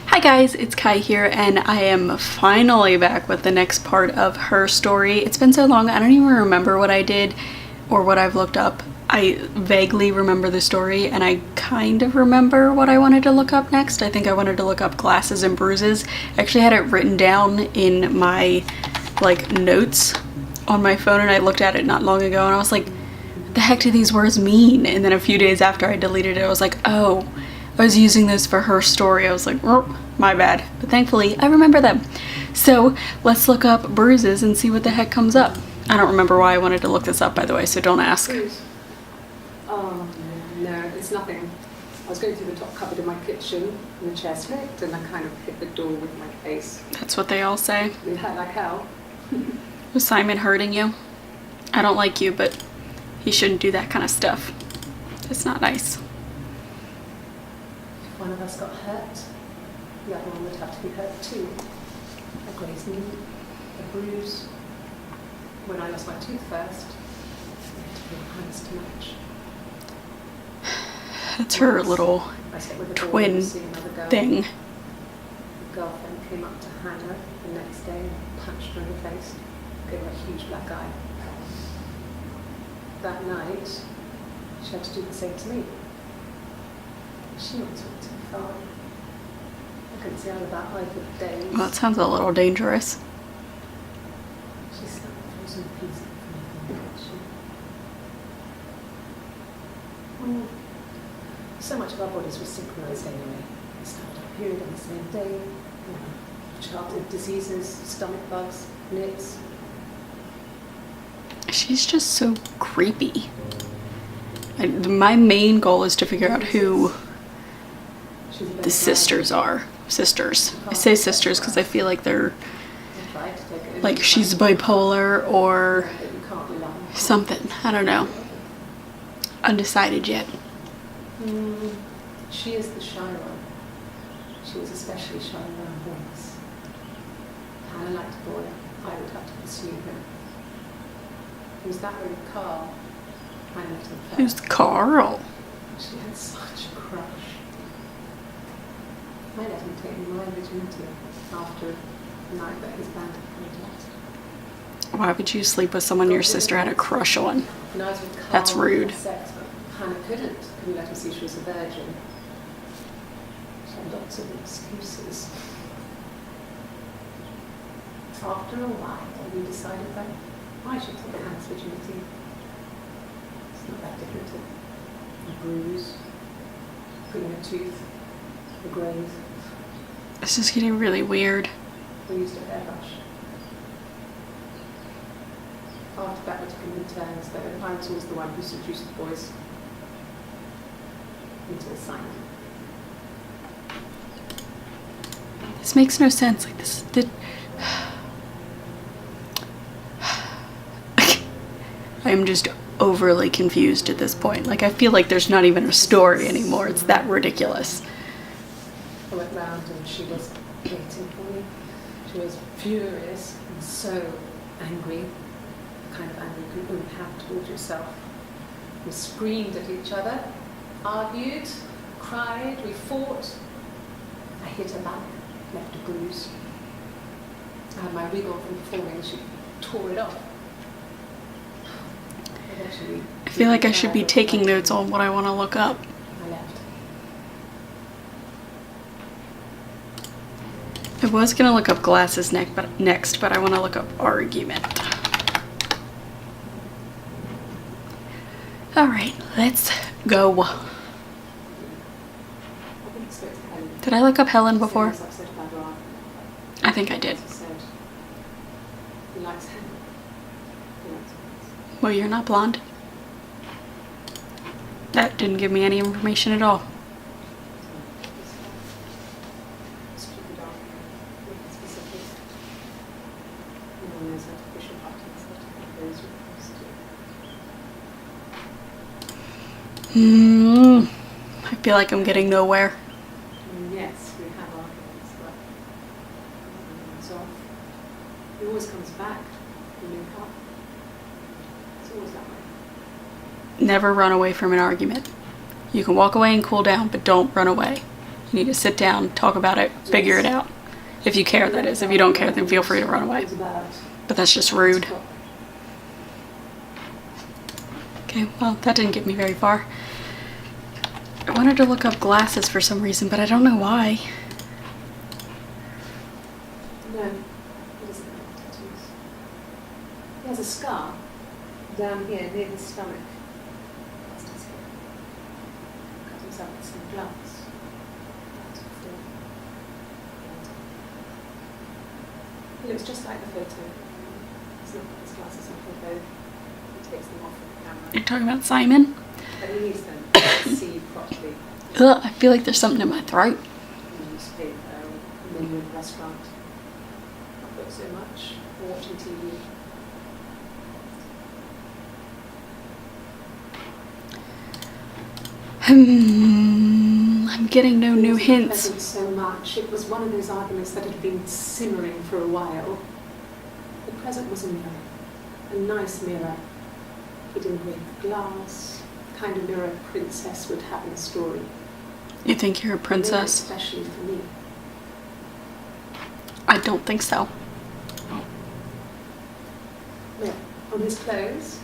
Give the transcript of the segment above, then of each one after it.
Hi guys, it's Kai here, and I am finally back with the next part of her story. It's been so long, I don't even remember what I did or what I've looked up. I vaguely remember the story, and I kind of remember what I wanted to look up next. I think I wanted to look up glasses and bruises. I actually had it written down in my notes on my phone, and I looked at it not long ago, and I was like, what the heck do these words mean? And then a few days after I deleted it, I was like, oh, I was using this for her story. I was like, oh, my bad. But thankfully, I remember them. So let's look up bruises and see what the heck comes up. I don't remember why I wanted to look this up, by the way, so don't ask. No, it's nothing. I was going through the top cupboard of my kitchen, and the chair slipped, and I kind of hit the door with my face. That's what they all say. It hurt like hell. Was Simon hurting you? I don't like you, but he shouldn't do that kind of stuff. It's not nice. If one of us got hurt, the other one would have to be hurt too. A grazed knee, a bruise. When I lost my tooth first, we had to pay hands to match. That's her little twin thing. The girlfriend came up to Hannah the next day and punched her in the face, gave her a huge black eye. That night, she had to do the same to me. She went too far. I couldn't see out of that eye for days. Well, that sounds a little dangerous. She snapped a frozen piece from me. So much of our bodies were synchronized anyway. We started our period on the same day. Childhood diseases, stomach bugs, nits. She's just so creepy. My main goal is to figure out who the sisters are. Sisters. I say sisters because I feel like they're like she's bipolar or something. I don't know. Undecided yet. She is the shy one. She was especially shy around boys. Hannah liked a boy. I would have to pursue him. He was that way with Carl. I met him first. Who's Carl? She had such a crush. I let him take my virginity after the night that his band had left. Why would you sleep with someone your sister had a crush on? When I was with Carl, That's rude. Sex, but Hannah couldn't let him see she was a virgin. She had lots of excuses. After a while, we decided that I should take Hannah's virginity. It's not that different to a bruise, pulling a tooth, a graze. This is getting really weird. We used a hairbrush. After that, we took him in turns, though I was always the one who seduced the boys into Simon. This makes no sense. Like this. I'm just overly confused at this point. Like I feel like there's not even a story anymore. It's that ridiculous. I went round and she was waiting for me. She was furious and so angry. The kind of anger you can only have towards yourself. We screamed at each other, argued, cried, we fought. I hit her back, left a bruise. I had my wig on from falling and she tore it off. I feel like I should be taking notes on what I want to look up. I left. I was going to look up glasses next, but I want to look up argument. Alright, let's go. Did I look up Helen before? I think I did. Well, you're not blonde. That didn't give me any information at all. I feel like I'm getting nowhere. Yes, we have arguments, but it's off. It always comes back when you come. It's always that way. Never run away from an argument. You can walk away and cool down, but don't run away. You need to sit down, talk about it, figure it out. If you care, that is. If you don't care, then feel free to run away. But that's just rude. Okay, well, that didn't get me very far. I wanted to look up glasses for some reason, but I don't know why. No, he doesn't have tattoos. He has a scar down here near his stomach. Cut himself with some gloves. He looks just like the photo. He's not got his glasses on for both. He takes them off with the camera. You're talking about Simon? But he needs them to see properly. Ugh, I feel like there's something in my throat. Newspaper, menu at a restaurant. Not got so much. Or watching TV. I'm getting no new hints. Wasn't so much. It was one of those arguments that had been simmering for a while. The present was a mirror. A nice mirror. He'd engraved glass. The kind of mirror a princess would have in a story. You think you're a princess? Especially for me. I don't think so. No, on his clothes,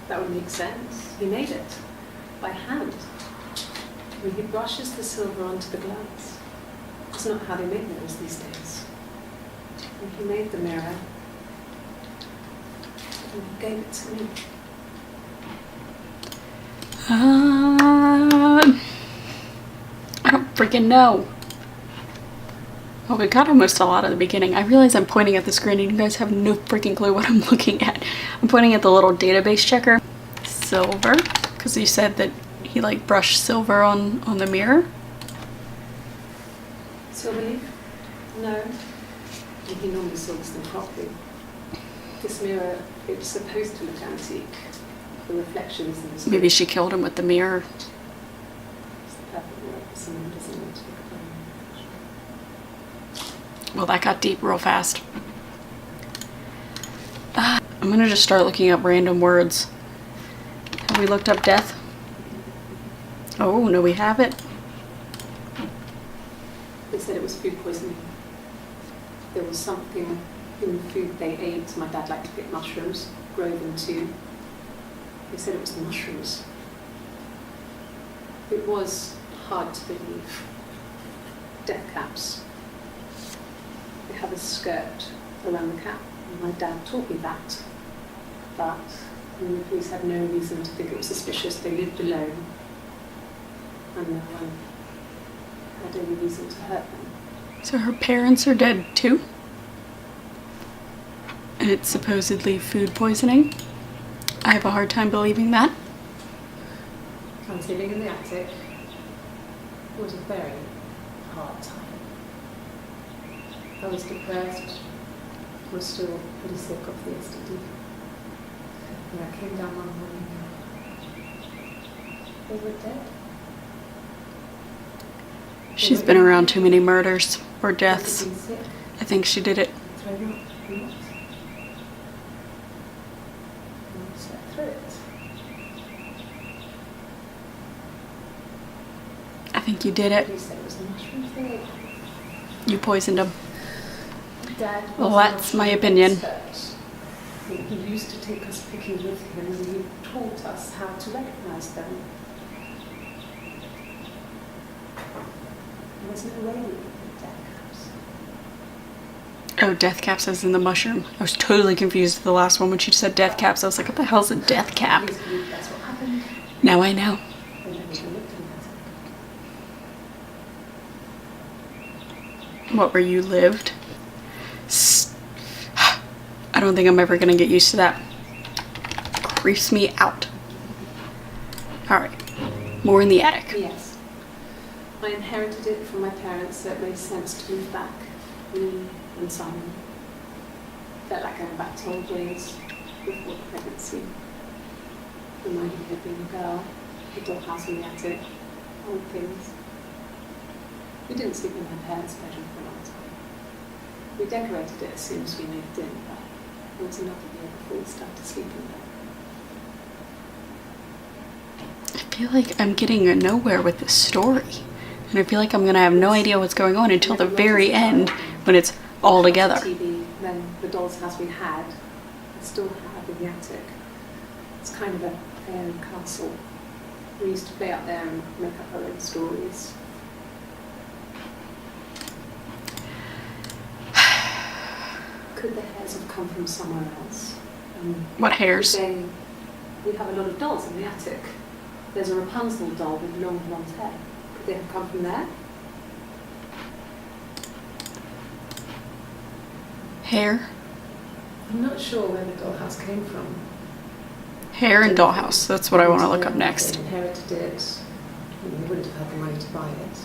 that would make sense. He made it by hand. When he brushes the silver onto the glass. It's not how they make mirrors these days. And he made the mirror and he gave it to me. I don't freaking know. Well, we got almost a lot at the beginning. I realize I'm pointing at the screen and you guys have no freaking clue what I'm looking at. I'm pointing at the little database checker. Silver, because you said that he like brushed silver on the mirror. Silver leaf? No. He normally silvers them properly. This mirror, it's supposed to look antique. The reflections in this. Maybe she killed him with the mirror. It's the perfect mirror for someone who doesn't want to look at them. Well, that got deep real fast. I'm gonna just start looking up random words. Have we looked up death? Oh, no, we haven't. They said it was food poisoning. There was something in the food they ate. My dad liked to pick mushrooms, grow them too. They said it was the mushrooms. It was hard to believe. Death caps. They have a skirt around the cap. And my dad taught me that. But the police had no reason to think it was suspicious. They lived alone. And no one had any reason to hurt them. So her parents are dead too? And it's supposedly food poisoning? I have a hard time believing that. I was living in the attic. It was a very hard time. I was depressed. I was still pretty sick of the STD. And I came down one morning and they were dead. She's been around too many murders or deaths. I think she did it. I think you did it. You poisoned him. Well, that's my opinion. He used to take us picking with him and he taught us how to recognize them. There was no way we could pick death caps. Oh, death caps as in the mushroom. I was totally confused with the last one when she said death caps. I was like, what the hell's a death cap? That's what happened. Now I know. They never even looked in the attic. What, where you lived? I don't think I'm ever gonna get used to that. Creeps me out. Alright, more in the attic. Yes. I inherited it from my parents, so it made sense to move back. Me and Simon. Felt like going back to old days before the pregnancy. Reminded me of being a girl, the dollhouse in the attic, old things. We didn't sleep in my parents' bedroom for a long time. We decorated it as soon as we moved in, but it was another year before we started sleeping there. I feel like I'm getting nowhere with this story. And I feel like I'm gonna have no idea what's going on until the very end when it's all together. TV, then the doll's house we had, I still have in the attic. It's kind of a fairy castle. We used to play up there and make up our own stories. Could the hairs have come from somewhere else? What hairs? We have a lot of dolls in the attic. There's a Rapunzel doll with long blonde hair. Could they have come from there? Hair? I'm not sure where the dollhouse came from. Hair and dollhouse. That's what I want to look up next. They inherited it. You wouldn't have had the money to buy it.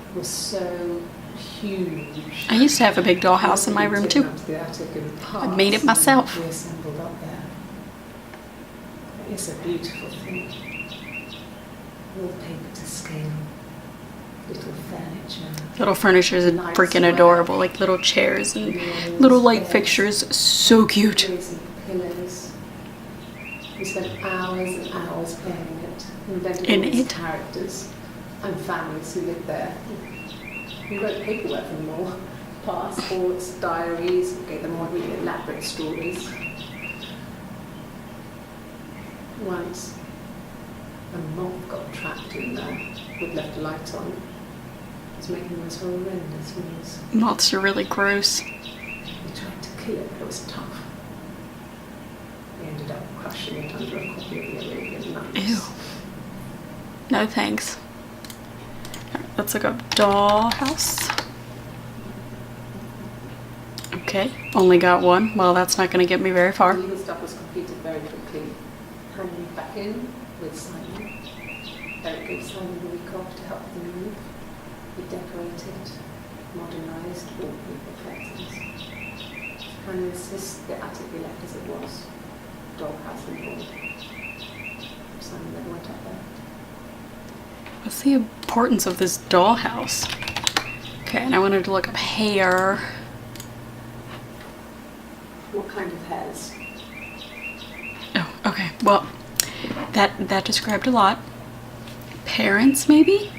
It was so huge. I used to have a big dollhouse in my room too. I made it myself. We assembled up there. It's a beautiful thing. Wallpaper to scale. Little furniture. Little furniture is freaking adorable. Like little chairs and little light fixtures. So cute. Pillows. We spent hours and hours playing it. Invented In all these it? characters and families who lived there. We wrote paperwork for them all. Passports, diaries, we gave them all really elaborate stories. Once, a moth got trapped in there. We'd left a light on. It was making those horrendous noise. Moths are really gross. We tried to kill it, but it was tough. We ended up crushing it under a copy of the Arabian Nights. Ew. No thanks. Let's look up dollhouse. Okay, only got one. Well, that's not going to get me very far. Legal stuff was completed very quickly. Handed it back in with Simon. Eric gave Simon the week off to help them move. We decorated, modernised, wallpaper curtains. And insists the attic be left as it was. Dollhouse and all. Simon never went up there. What's the importance of this dollhouse? Okay, and I wanted to look up hair. What kind of hairs? Oh, okay. Well, that described a lot. Parents, maybe?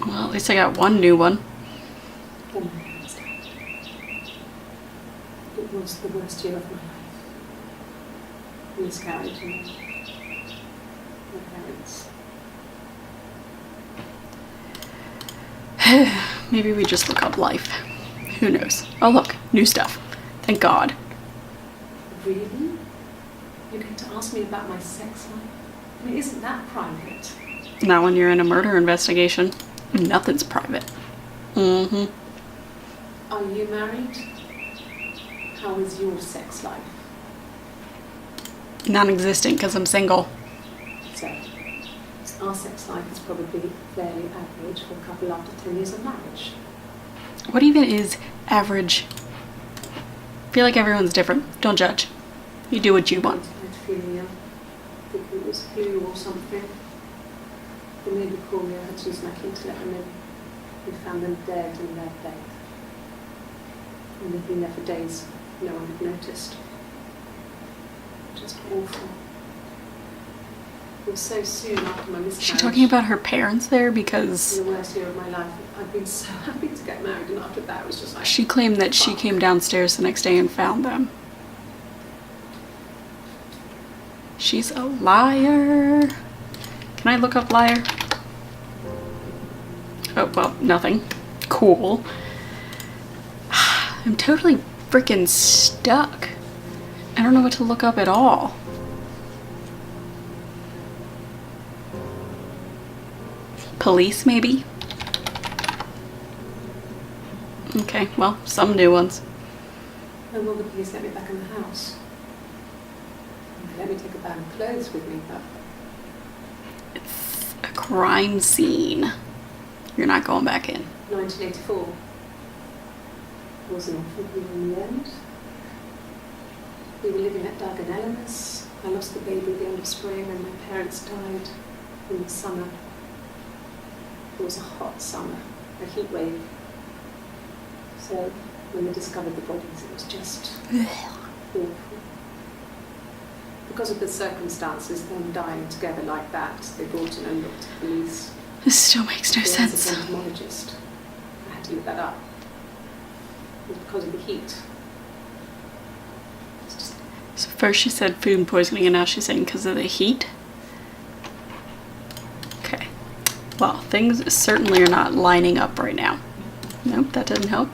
Well, at least I got one new one. Then my parents died. It was the worst year of my life. Miscarriage and my parents. Maybe we just look up life. Who knows? Oh, look, new stuff. Thank God. Really? You're going to ask me about my sex life? I mean, isn't that private? Not when you're in a murder investigation. Nothing's private. Mm-hmm. Are you married? How is your sex life? Non-existent because I'm single. So, our sex life is probably fairly average for a couple after 10 years of marriage. What even is average? I feel like everyone's different. Don't judge. You do what you want. I had feeling ill. I think it was flu or something. The neighbour called me. I had to use my key to let them in. We found them dead in their bed. And they'd been there for days. No one had noticed. Just awful. It was so soon after my miscarriage. Is she talking about her parents there? It was Because the worst year of my life. I'd been so happy to get married, and after that, it was just like. she claimed that she came downstairs the next day and found them. She's a liar. Can I look up liar? Oh, well, nothing. Cool. I'm totally freaking stuck. I don't know what to look up at all. Police, maybe? Okay, well, some new ones. When will the police let me back in the house? They let me take a bag of clothes with me, but It's a crime scene. You're not going back in. 1984 wasn't awful in the end. We were living at Doug and Eleanor's. I lost the baby at the end of spring and my parents died in the summer. It was a hot summer, a heat wave. So when they discovered the bodies, it was just awful. because of the circumstances, them dying together like that, they brought in a lot of police. This still makes no sense. As a entomologist, I had to look that up. It was because of the heat. It's just, So first she said food poisoning, and now she's saying because of the heat. Okay. Well, things certainly are not lining up right now. Nope, that doesn't help.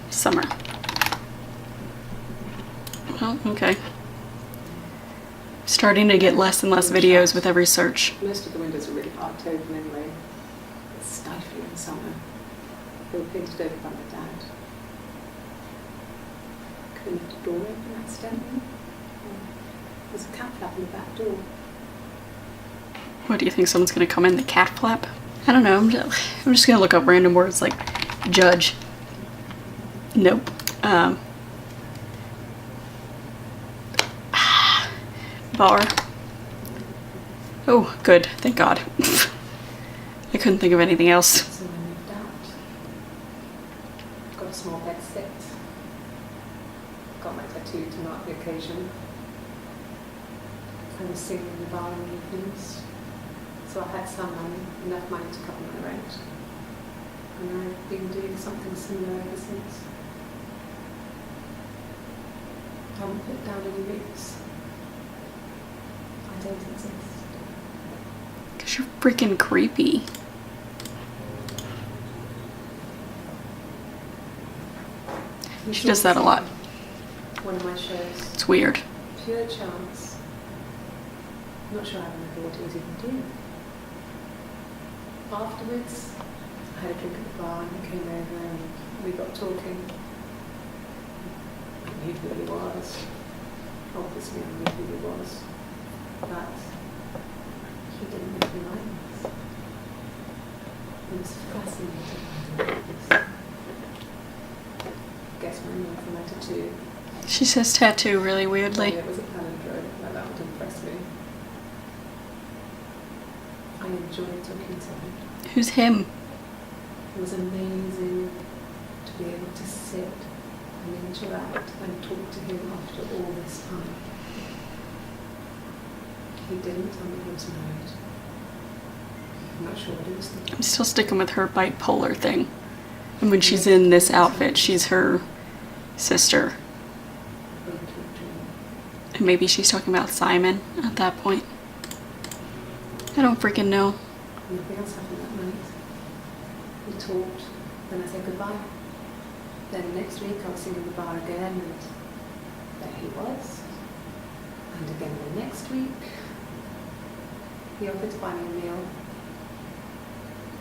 Summer. Well, okay. Starting to get less and less videos with every search. most of the windows are really hard to open anyway. It's stifling in summer. They were painted over by my dad. Could have left a door open accidentally. There's a cat flap in the back door. What do you think? Someone's gonna come in the cat flap? I don't know. I'm just gonna look up random words like judge. Nope. Bar. Oh, good. Thank God. I couldn't think of anything else. So I moved out. Got a small bed set. Got my tattoo to mark the occasion. I was singing in the bar in the evenings. So I had some money, enough money to cover my rent. And I've been doing something similar ever since. I haven't put down any roots. I don't exist. Because you're freaking creepy. She does that a lot. One of my shows. It's weird. Pure chance. I'm not sure I remember what he was even doing. Afterwards, I had a drink at the bar and he came over and we got talking. I knew who he was. Obviously, I knew who he was. But he didn't make me like this. It was fascinating. Guess my name for my tattoo. She says tattoo really weirdly. It was a palindrome. Like that would impress me. I enjoyed talking to him. Who's him? It was amazing to be able to sit and interact and talk to him after all this time. He didn't tell me he was married. I'm not sure what he was thinking. I'm still sticking with her bipolar thing. And when she's in this outfit, she's her sister. And maybe she's talking about Simon at that point. I don't freaking know. Nothing else happened that night. We talked, then I said goodbye. Then next week I was singing the bar again and there he was. And again the next week, he offered to buy me a meal.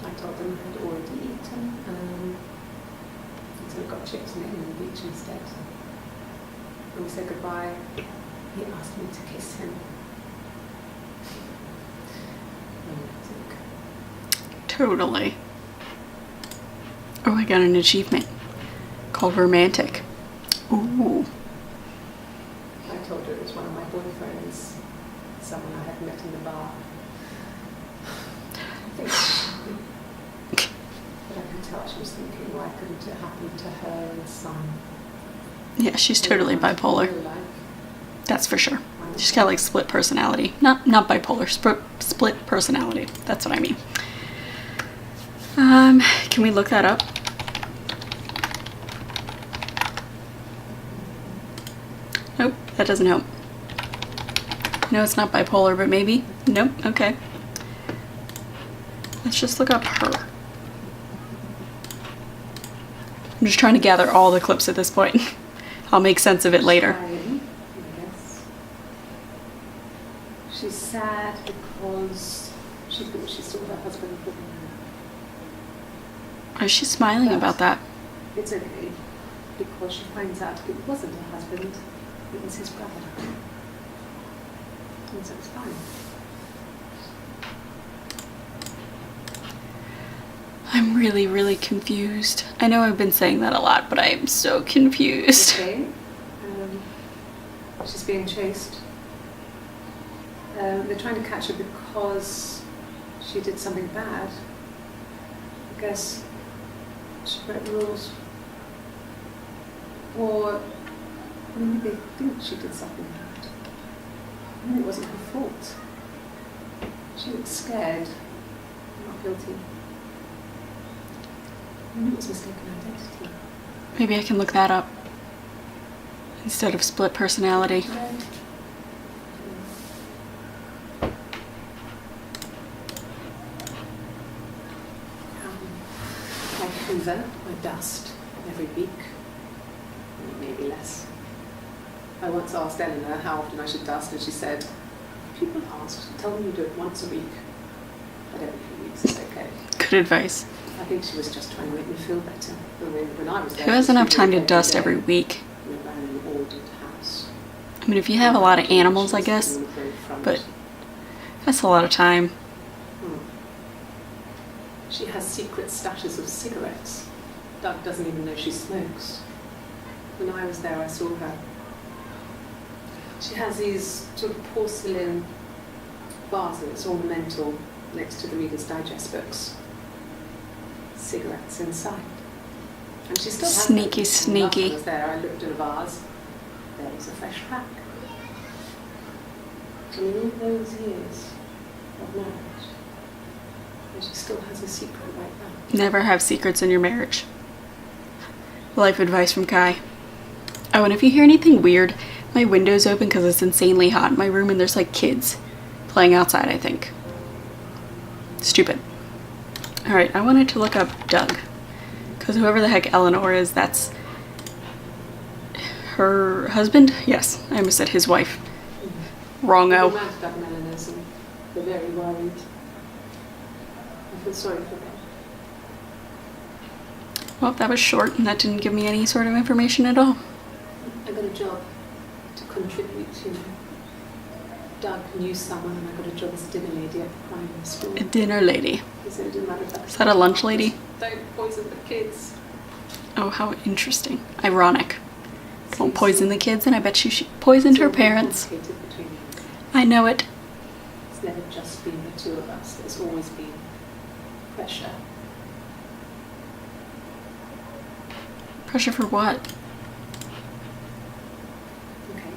I told him I had already eaten, so we got chips and ate on the beach instead. When we said goodbye, he asked me to kiss him. Totally. Oh, I got an achievement called romantic. Ooh. I told her it was one of my boyfriends, someone I had met in the bar. I think, but I could tell she was thinking, why couldn't it happen to her and son? Yeah, she's totally bipolar. That's for sure. She's got like split personality. Not bipolar, split personality. That's what I mean. Can we look that up? Nope, that doesn't help. No, it's not bipolar, but maybe. Nope, okay. Let's just look up her. I'm just trying to gather all the clips at this point. I'll make sense of it later. Yes. She's sad because she thought she saw her husband with her. Why is she smiling about that? It's okay, because she finds out it wasn't her husband, it was his brother. And so it's fine. I'm really, really confused. I know I've been saying that a lot, but I am so confused. Okay. She's being chased. They're trying to catch her because she did something bad. I guess she broke the rules. Or maybe they think she did something bad. And it wasn't her fault. She looked scared, not guilty. And it was mistaken identity. Maybe I can look that up instead of split personality. I hoover, I dust every week, maybe less. I once asked Eleanor how often I should dust, and she said, if people asked, tell them you do it once a week, but every few weeks is okay. Good advice. I think she was just trying to make me feel better. When I was there, Who has enough time to dust every week? We ran an ordered house. I mean, if you have a lot of animals, I guess, but that's a lot of time. She has secret stashes of cigarettes. Doug doesn't even know she smokes. When I was there, I saw her. She has these sort of porcelain vases, ornamental, next to the Reader's Digest books. Cigarettes inside. And she still has Sneaky, them. sneaky. Last time I was there, I looked at a vase. There was a fresh pack. So in all those years of marriage, and she still has a secret like that. Never have secrets in your marriage. Life advice from Kai. Oh, and if you hear anything weird, my window's open because it's insanely hot in my room and there's like kids playing outside, I think. Stupid. Alright, I wanted to look up Doug. Because whoever the heck Eleanor is, that's her husband? Yes, I almost said his wife. Wrong-o. They're mad about Eleanor's and they're very worried. I feel sorry for them. Well, that was short and that didn't give me any sort of information at all. I got a job to contribute, you know. Doug knew someone and I got a job as a dinner lady at the primary school. A dinner lady. He said it didn't matter if Is that a lunch lady? Don't poison the kids. Oh, how interesting. Ironic. Won't poison the kids, and I bet she poisoned her parents. Complicated between us. I know it. It's never just been the two of us. There's always been pressure. Pressure for what? Okay.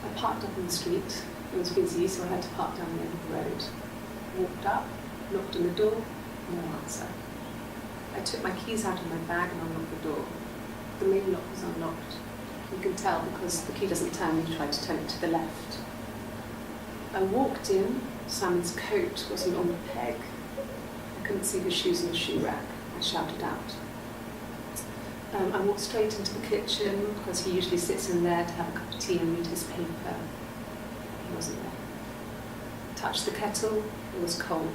I parked up on the street. It was busy, so I had to park down the end of the road. Walked up, knocked on the door, no answer. I took my keys out of my bag and unlocked the door. The main lock was unlocked. You can tell because the key doesn't turn when you try to turn it to the left. I walked in. Simon's coat wasn't on the peg. I couldn't see his shoes in the shoe rack. I shouted out. I walked straight into the kitchen because he usually sits in there to have a cup of tea and read his paper. He wasn't there. Touched the kettle. It was cold.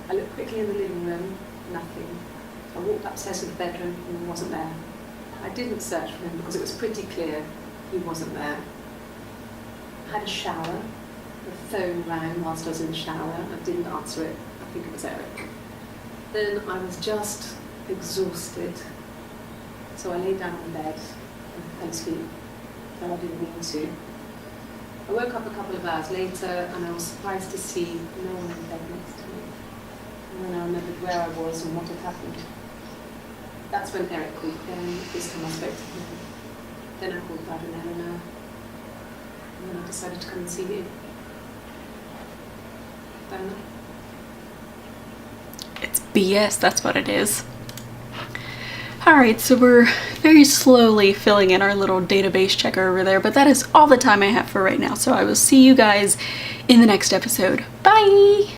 I looked quickly in the living room. Nothing. I walked upstairs to the bedroom and he wasn't there. I didn't search for him because it was pretty clear he wasn't there. I had a shower. The phone rang whilst I was in the shower. I didn't answer it. I think it was Eric. Then I was just exhausted. So I lay down on the bed and fell asleep. Though I didn't mean to. I woke up a couple of hours later and I was surprised to see no one in the bed next to me. And then I remembered where I was and what had happened. That's when Eric called again. This time I spoke to him. Then I called Dad and Eleanor. And then I decided to come and see you. Don't know. It's BS, that's what it is. Alright, so we're very slowly filling in our little database checker over there, but that is all the time I have for right now. So I will see you guys in the next episode. Bye!